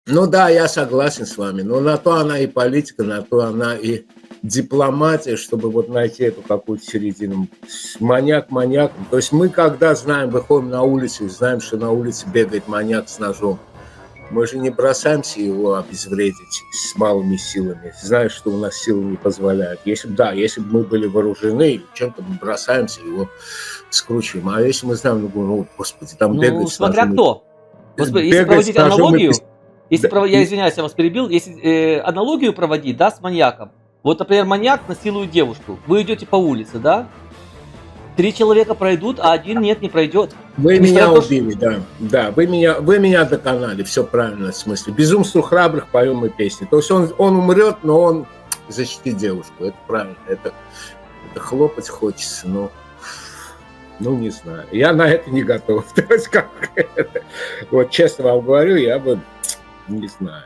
Ну да, я согласен с вами. Но на то она и политика, на то она и дипломатия, чтобы вот найти эту какую-то середину. Маньяк маньяком. То есть мы, когда знаем, выходим на улицу и знаем, что на улице бегает маньяк с ножом, мы же не бросаемся его обезвредить с малыми силами, зная, что у нас силы не позволяют. Если бы мы были вооружены или чем-то, мы бросаемся, его скручиваем. А если мы знаем, ну, господи, там Ну, бегает с смотря ножом, кто. Господи, если бегает с проводить ножом и... аналогию, если Да, я извиняюсь, я вас перебил, если, аналогию проводить, да, с маньяком. Вот, например, маньяк насилует девушку. Вы идете по улице, да? 3 человека пройдут, а один нет, не пройдет. Вы Несмотря меня на то, что убили, да. Да, вы меня доконали, все правильно, в смысле. Безумству храбрых поем мы песни. То есть он умрет, но он защитит девушку. Это правильно. Это хлопать хочется, но ну, не знаю. Я на это не готов. То есть, как это, вот честно вам говорю, я бы не знаю.